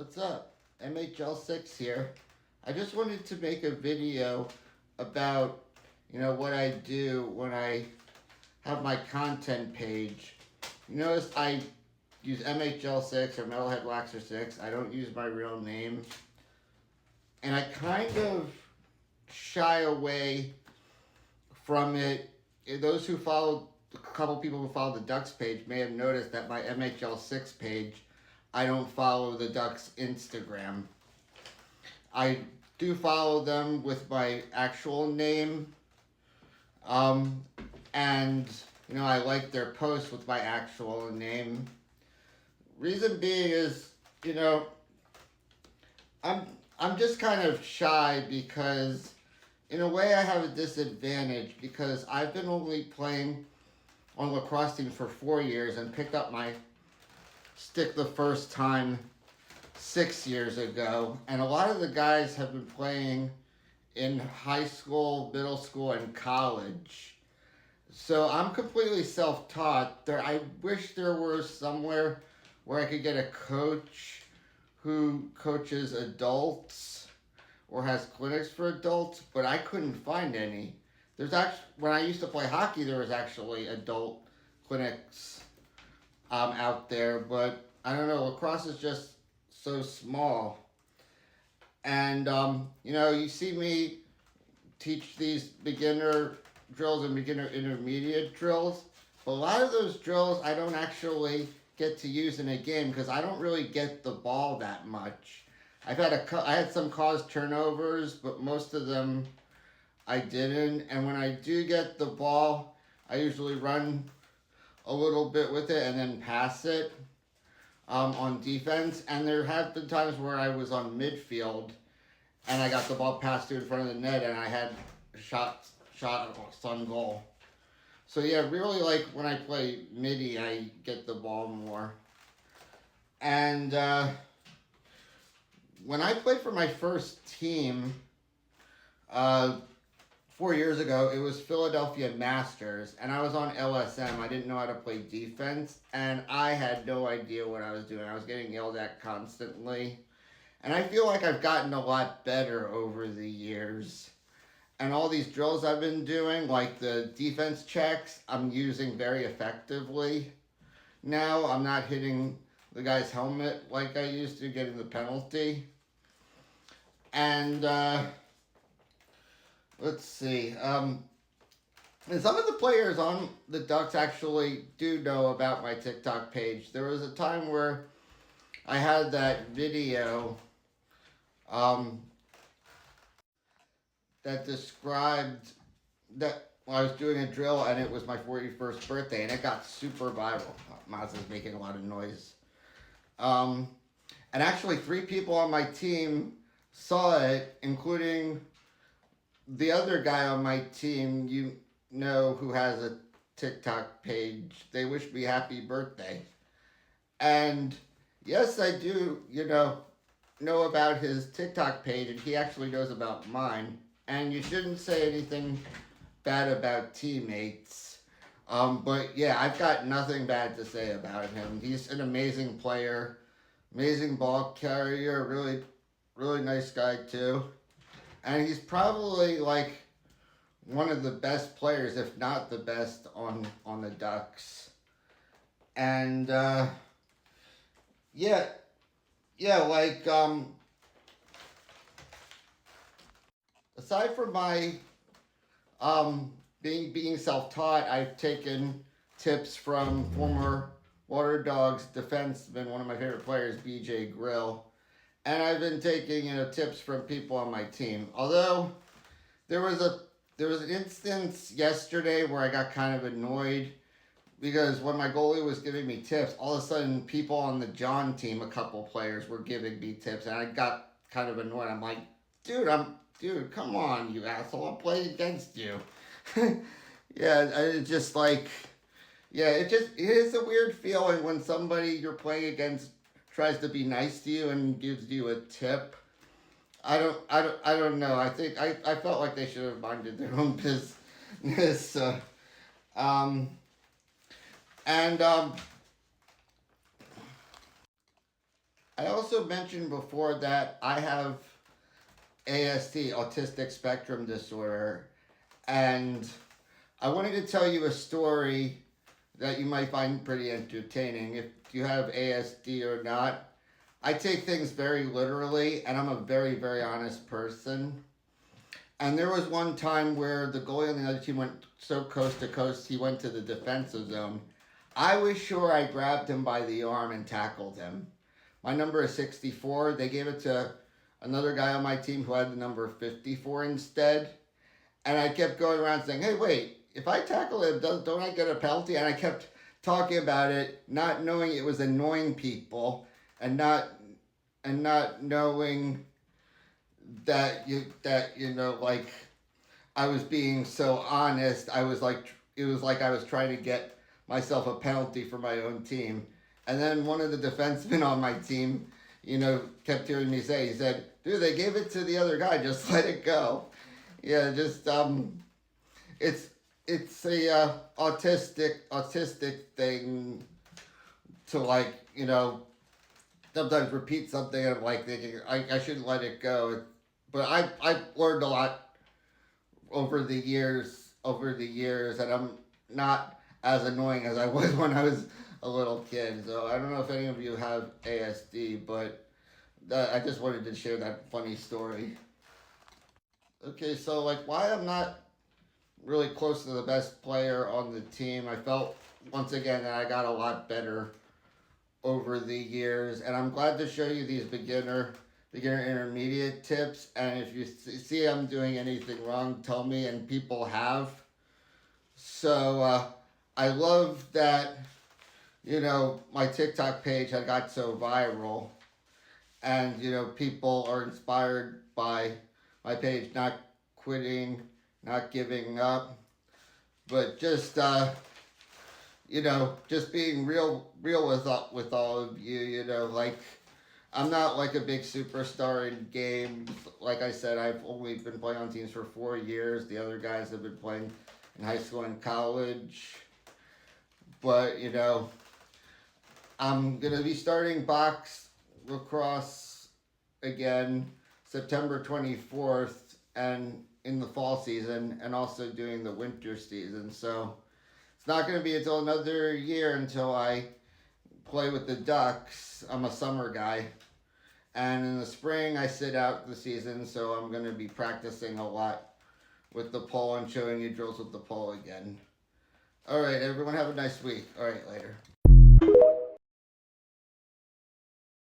What's up? MHL6 here. I just wanted to make a video about, what I do when I have my content page. You notice I use MHL6 or Metalhead Waxer 6. I don't use my real name. And I kind of shy away from it. Those who follow, a couple people who follow the Ducks page may have noticed that my MHL6 page, I don't follow the Ducks Instagram. I do follow them with my actual name. Um, and, I like their posts with my actual name. Reason being is, you know, I'm I'm just kind of shy because in a way I have a disadvantage because I've been only playing on lacrosse team for 4 years and picked up my stick the first time 6 years ago. And a lot of the guys have been playing in high school, middle school, and college. So I'm completely self-taught. I wish there was somewhere where I could get a coach who coaches adults or has clinics for adults, but I couldn't find any. There's actually, when I used to play hockey, there was actually adult clinics out there, but I don't know. Lacrosse is just so small, and you see me teach these beginner drills and beginner intermediate drills. But a lot of those drills I don't actually get to use in a game because I don't really get the ball that much. I had some caused turnovers, but most of them I didn't. And when I do get the ball, I usually run a little bit with it and then pass it on defense. And there have been times where I was on midfield and I got the ball passed to in front of the net and I had shot on goal. So yeah, really like when I play midi, I get the ball more. And when I played for my first team, 4 years ago, it was Philadelphia Masters, and I was on LSM. I didn't know how to play defense, and I had no idea what I was doing. I was getting yelled at constantly. And I feel like I've gotten a lot better over the years. And all these drills I've been doing, like the defense checks, I'm using very effectively. Now I'm not hitting the guy's helmet like I used to, getting the penalty. And let's see. And some of the players on the Ducks actually do know about my TikTok page. There was a time where I had that video that described that I was doing a drill and it was my 41st birthday and it got super viral. Mazda's making a lot of noise. And actually 3 people on my team saw it, including the other guy on my team, who has a TikTok page. They wished me happy birthday. And yes, I do, know about his TikTok page, and he actually knows about mine. And you shouldn't say anything bad about teammates. But yeah, I've got nothing bad to say about him. He's an amazing player, amazing ball carrier, really, really nice guy too. And he's probably like one of the best players, if not the best, on the Ducks. And yeah, like aside from my being self-taught, I've taken tips from former Water Dogs defenseman, one of my favorite players, BJ Grill. And I've been taking, tips from people on my team. Although there was an instance yesterday where I got kind of annoyed because when my goalie was giving me tips, all of a sudden people on the John team, a couple players, were giving me tips, and I got kind of annoyed. I'm like, dude, come on, you asshole! I'm playing against you. Yeah, it's just like, yeah, it is a weird feeling when somebody you're playing against tries to be nice to you and gives you a tip. I don't know. I think I felt like they should have minded their own business. And I also mentioned before that I have ASD, autistic spectrum disorder, and I wanted to tell you a story that you might find pretty entertaining. If you have ASD or not, I take things very literally, and I'm a very, very honest person. And there was one time where the goalie on the other team went so coast to coast, he went to the defensive zone. I was sure I grabbed him by the arm and tackled him. My number is 64. They gave it to another guy on my team who had the number 54 instead. And I kept going around saying, hey, wait, if I tackle him, don't I get a penalty? And I kept talking about it, not knowing it was annoying people, and not knowing that like I was being so honest. I was like it was like I was trying to get myself a penalty for my own team. And then one of the defensemen on my team, kept hearing me say, he said, dude, they gave it to the other guy, just let it go. Yeah, just it's a autistic thing to sometimes repeat something and I'm like thinking I shouldn't let it go. But I've learned a lot over the years, and I'm not as annoying as I was when I was a little kid. So I don't know if any of you have ASD, but I just wanted to share that funny story. Okay, so why I'm not really close to the best player on the team. I felt once again that I got a lot better over the years, and I'm glad to show you these beginner intermediate tips. And if you see I'm doing anything wrong, tell me, and people have. So I love that my TikTok page had got so viral, and people are inspired by my page, not quitting, not giving up, but just just being real with all of you. I'm not like a big superstar in games. Like I said, I've only been playing on teams for 4 years. The other guys have been playing in high school and college. But I'm gonna be starting box lacrosse again September 24th, and in the fall season, and also doing the winter season. So it's not going to be until another year until I play with the Ducks. I'm a summer guy. And in the spring, I sit out the season, so I'm going to be practicing a lot with the pole and showing you drills with the pole again. All right, everyone, have a nice week. All right, later.